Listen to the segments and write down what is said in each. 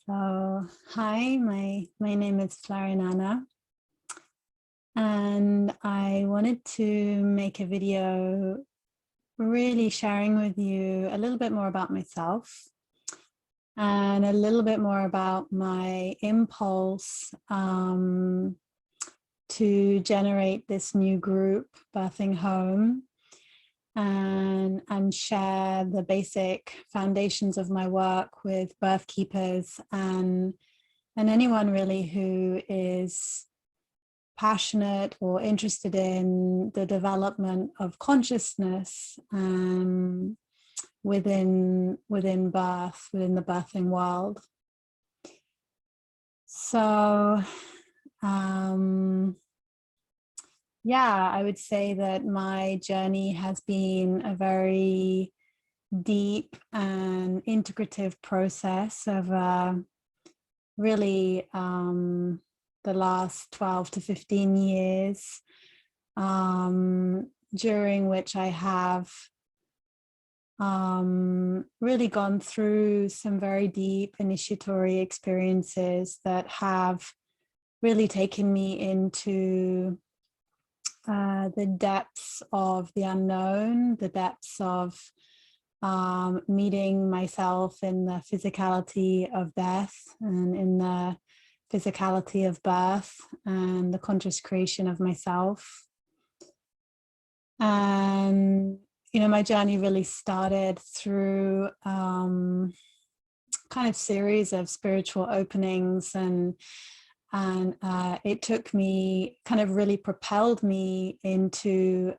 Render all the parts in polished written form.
So, hi, my name is Florinana, and I wanted to make a video really sharing with you a little bit more about myself and a little bit more about my impulse to generate this new group, Birthing Home, and share the basic foundations of my work with birth keepers and anyone really who is passionate or interested in the development of consciousness within birth, within the birthing world. So yeah, I would say that my journey has been a very deep and integrative process of really the last 12 to 15 years, during which I have really gone through some very deep initiatory experiences that have really taken me into the depths of the unknown, the depths of meeting myself in the physicality of death and in the physicality of birth and the conscious creation of myself. And, you know, my journey really started through kind of series of spiritual openings, and it took me, kind of really propelled me into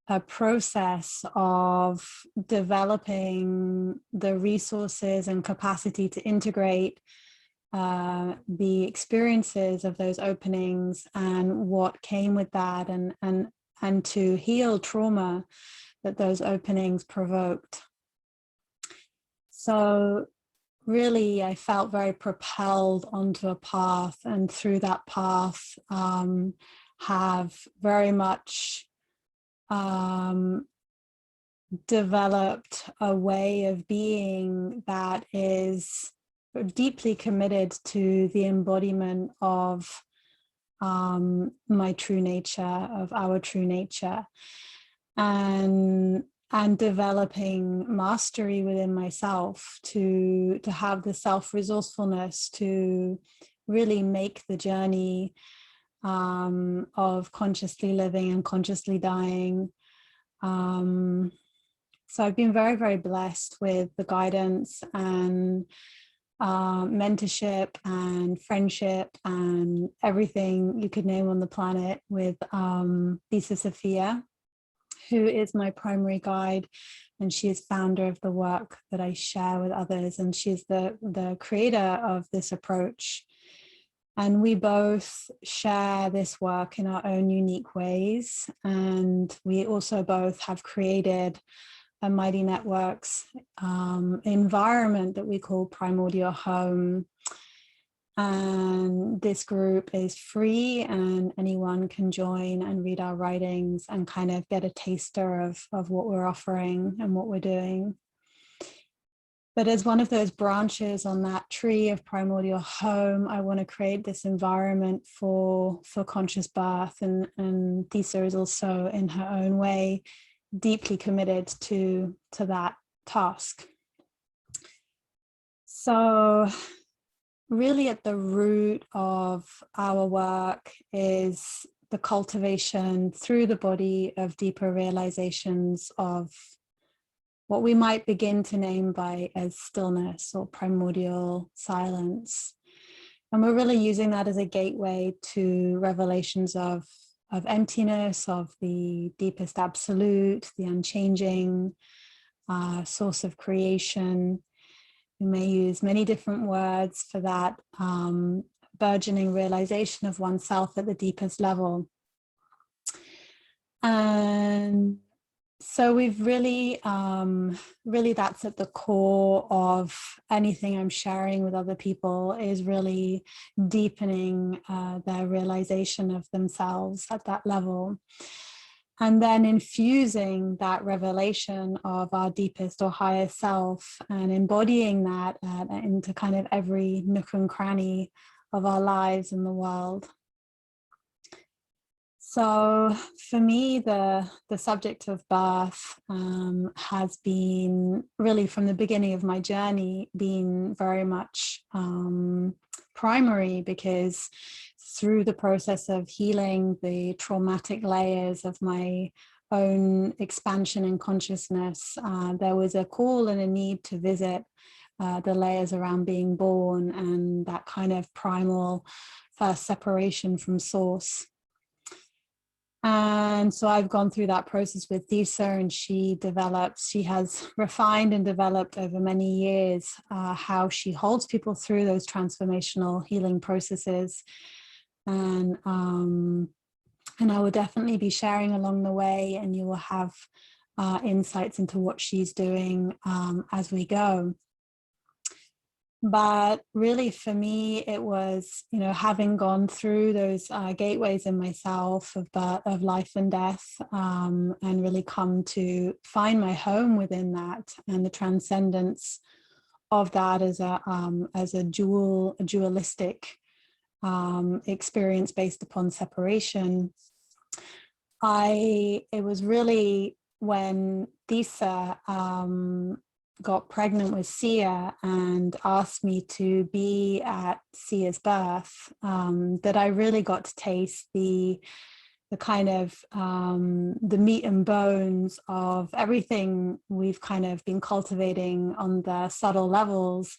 a process of developing the resources and capacity to integrate the experiences of those openings and what came with that, and to heal trauma that those openings provoked. So really, I felt very propelled onto a path, and through that path have very much developed a way of being that is deeply committed to the embodiment of my true nature, of our true nature, and developing mastery within myself to have the self-resourcefulness to really make the journey of consciously living and consciously dying. So I've been very, very blessed with the guidance and mentorship and friendship and everything you could name on the planet with Lisa Sophia, who is my primary guide, and she is founder of the work that I share with others, and she's the creator of this approach. And we both share this work in our own unique ways, and we also both have created a Mighty Networks environment that we call Primordial Home. And this group is free, and anyone can join and read our writings and kind of get a taster of what we're offering and what we're doing. But as one of those branches on that tree of Primordial Home, I want to create this environment for conscious birth. And Lisa is also, in her own way, deeply committed to that task. So really at the root of our work is the cultivation through the body of deeper realizations of what we might begin to name as stillness or primordial silence. And we're really using that as a gateway to revelations of emptiness, of the deepest absolute, the unchanging source of creation. We may use many different words for that burgeoning realization of oneself at the deepest level. And so we've really, really that's at the core of anything I'm sharing with other people, is really deepening their realization of themselves at that level. and then infusing that revelation of our deepest or higher self and embodying that into kind of every nook and cranny of our lives in the world. So for me, the subject of birth has been really, from the beginning of my journey, been very much primary, because through the process of healing the traumatic layers of my own expansion in consciousness, there was a call and a need to visit the layers around being born and that kind of primal first separation from source. And so I've gone through that process with Disa, and she has refined and developed over many years how she holds people through those transformational healing processes. And I will definitely be sharing along the way, and you will have insights into what she's doing as we go. But really, for me, it was, having gone through those gateways in myself of life and death, and really come to find my home within that, and the transcendence of that as a dualistic experience based upon separation. It was really when Disa got pregnant with Sia and asked me to be at Sia's birth, that I really got to taste the kind of the meat and bones of everything we've kind of been cultivating on the subtle levels,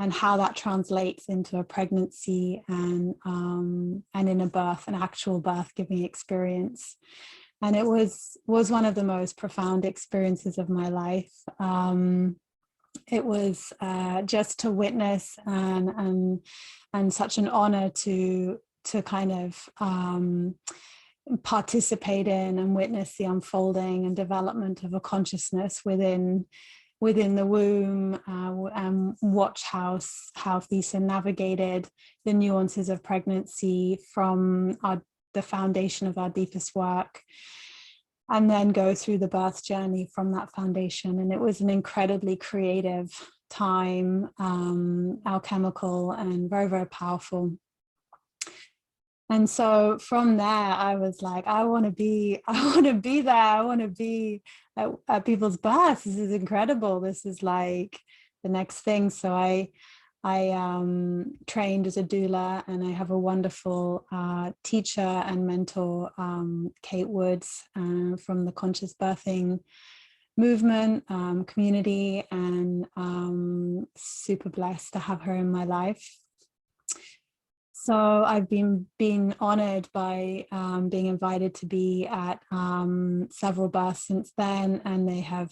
and how that translates into a pregnancy and in a birth, an actual birth giving experience. And it was one of the most profound experiences of my life. It was just to witness and such an honor to kind of participate in and witness the unfolding and development of a consciousness within the womb, and watch how Disa navigated the nuances of pregnancy from the foundation of our deepest work, and then go through the birth journey from that foundation. And it was an incredibly creative time, alchemical, and very, very powerful. And so from there, I was like, I want to be there. I want to be at people's births. This is incredible. This is like the next thing. So I trained as a doula, and I have a wonderful teacher and mentor, Kate Woods, from the conscious birthing movement community, and super blessed to have her in my life. So I've been honored by being invited to be at several births since then, and they have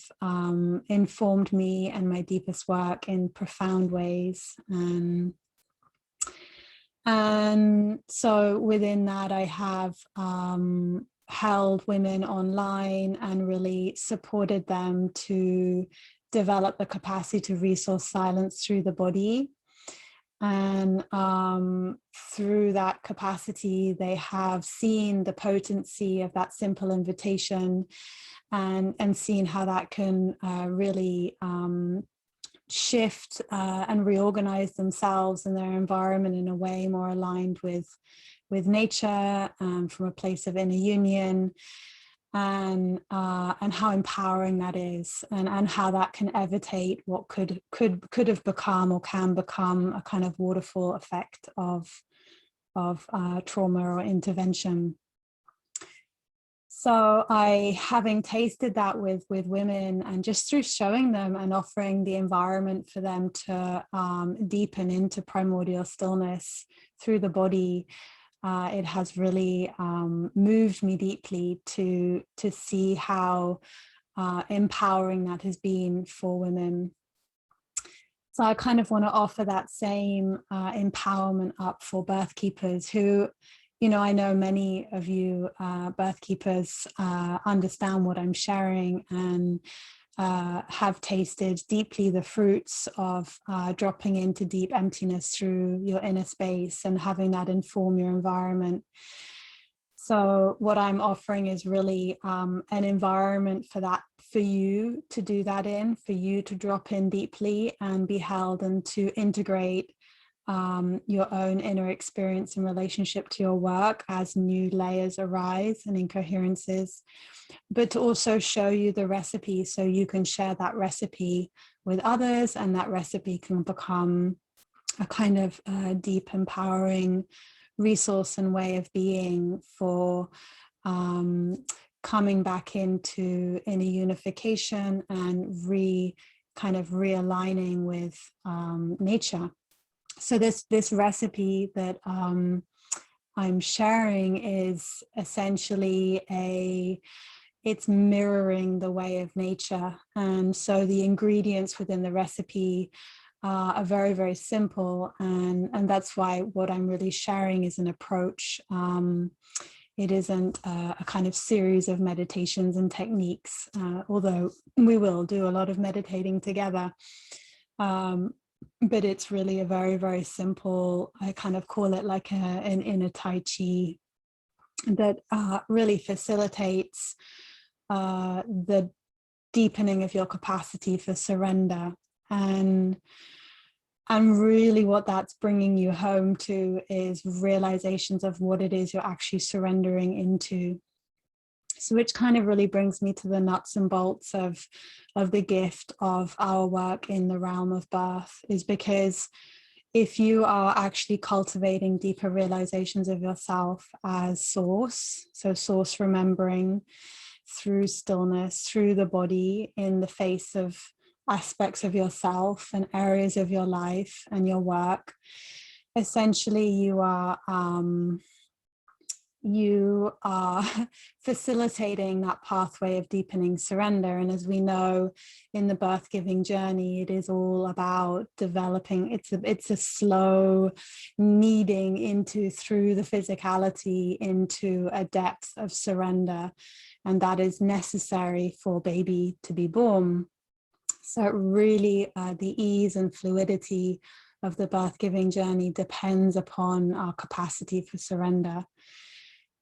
informed me and my deepest work in profound ways. And so within that, I have held women online and really supported them to develop the capacity to resource silence through the body. And through that capacity, they have seen the potency of that simple invitation, and seen how that can really shift and reorganize themselves and their environment in a way more aligned with nature, from a place of inner union, and how empowering that is, and how that can evitate what could have become or can become a kind of waterfall effect of trauma or intervention. So having tasted that with women, and just through showing them and offering the environment for them to deepen into primordial stillness through the body, it has really moved me deeply to see how empowering that has been for women. So I kind of want to offer that same empowerment up for birth keepers who, I know many of you birth keepers understand what I'm sharing, and have tasted deeply the fruits of dropping into deep emptiness through your inner space and having that inform your environment. So what I'm offering is really an environment for that, for you to do that in, for you to drop in deeply and be held, and to integrate your own inner experience in relationship to your work as new layers arise and incoherences, but to also show you the recipe so you can share that recipe with others, and that recipe can become a kind of deep, empowering resource and way of being for coming back into inner unification and kind of realigning with nature. So this recipe that I'm sharing is essentially it's mirroring the way of nature. And so the ingredients within the recipe are very, very simple. And that's why what I'm really sharing is an approach. It isn't a kind of series of meditations and techniques, although we will do a lot of meditating together. But it's really a very, very simple, I kind of call it like an inner Tai Chi that really facilitates the deepening of your capacity for surrender. And really what that's bringing you home to is realizations of what it is you're actually surrendering into. So which kind of really brings me to the nuts and bolts of the gift of our work in the realm of birth, is because if you are actually cultivating deeper realizations of yourself as source, so source remembering through stillness, through the body, in the face of aspects of yourself and areas of your life and your work, essentially you are facilitating that pathway of deepening surrender. And as we know, in the birth giving journey, it is all about developing. It's a slow kneading into, through the physicality, into a depth of surrender, and that is necessary for baby to be born. So really the ease and fluidity of the birth giving journey depends upon our capacity for surrender.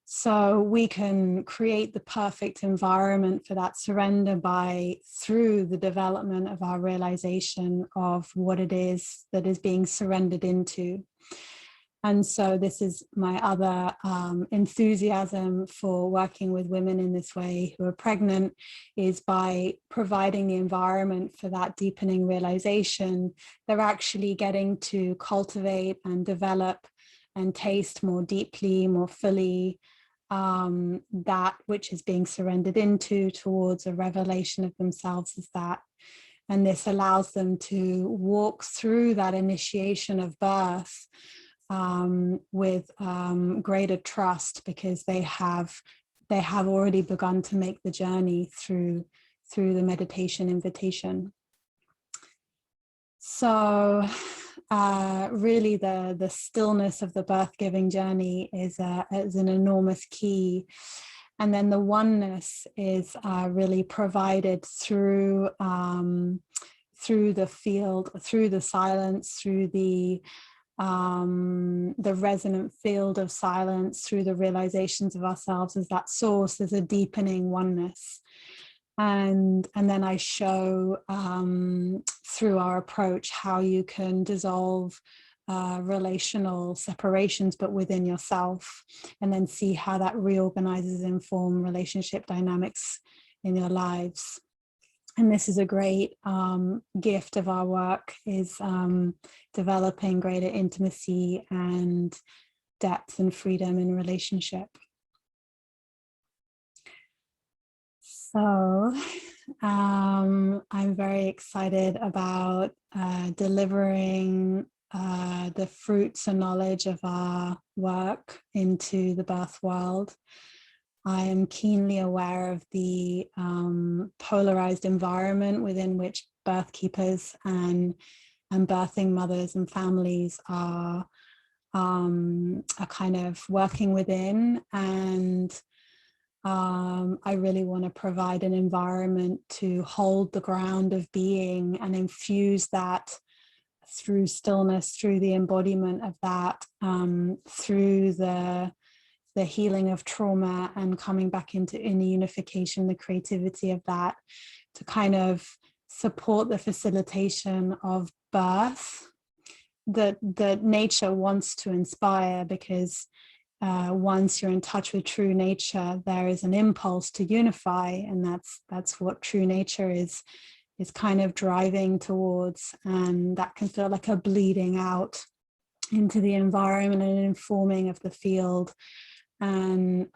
So we can create the perfect environment for that surrender through the development of our realization of what it is that is being surrendered into. And so this is my other enthusiasm for working with women in this way who are pregnant, is by providing the environment for that deepening realization, they're actually getting to cultivate and develop and taste more deeply, more fully, that which is being surrendered into, towards a revelation of themselves as that. And this allows them to walk through that initiation of birth with greater trust, because they have already begun to make the journey through the meditation invitation. So really the stillness of the birth giving journey is an enormous key. And then the oneness is really provided through the field, through the silence, through the resonant field of silence, through the realizations of ourselves as that source. There's a deepening oneness. And then I show through our approach how you can dissolve relational separations, but within yourself, and then see how that reorganizes and form relationship dynamics in your lives. And this is a great gift of our work, is developing greater intimacy and depth and freedom in relationship. So I'm very excited about delivering the fruits and knowledge of our work into the birth world. I am keenly aware of the polarized environment within which birth keepers and birthing mothers and families are kind of working within. And I really want to provide an environment to hold the ground of being and infuse that through stillness, through the embodiment of that, through the the healing of trauma and coming back into inner unification, the creativity of that, to kind of support the facilitation of birth that nature wants to inspire, because once you're in touch with true nature, there is an impulse to unify, and that's what true nature is kind of driving towards, and that can feel like a bleeding out into the environment and informing of the field. And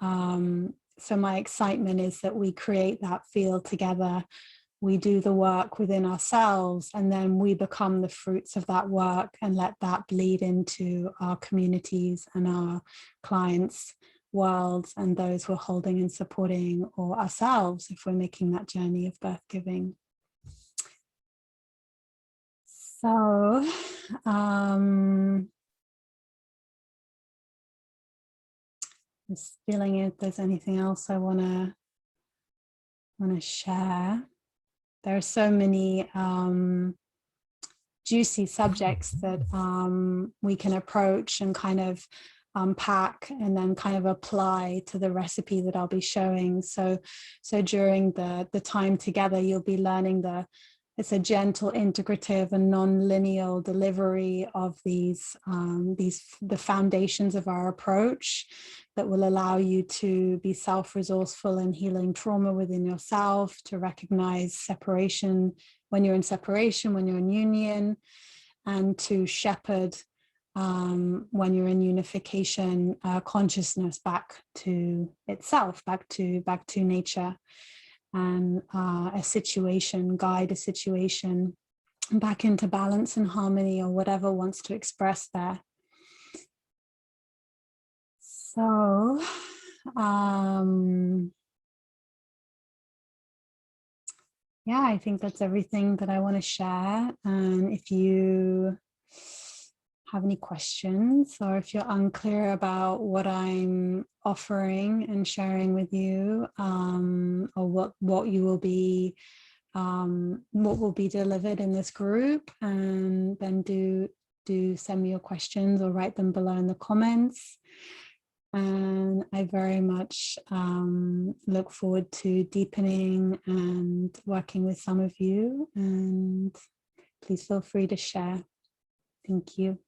so my excitement is that we create that field together. We do the work within ourselves, and then we become the fruits of that work and let that bleed into our communities and our clients' worlds and those we're holding and supporting, or ourselves if we're making that journey of birth giving. So just feeling if there's anything else I want to share. There are so many juicy subjects that we can approach and kind of unpack and then kind of apply to the recipe that I'll be showing. So during the time together, you'll be learning it's a gentle, integrative and non-linear delivery of the foundations of our approach that will allow you to be self-resourceful in healing trauma within yourself, to recognize separation when you're in separation, when you're in union, and to shepherd when you're in unification, consciousness back to itself, back to nature, and guide a situation back into balance and harmony, or whatever wants to express there. So yeah, I think that's everything that I want to share. And if you have any questions, or if you're unclear about what I'm offering and sharing with you, or what you will be, what will be delivered in this group, and then do send me your questions or write them below in the comments. And I very much look forward to deepening and working with some of you, and please feel free to share. Thank you.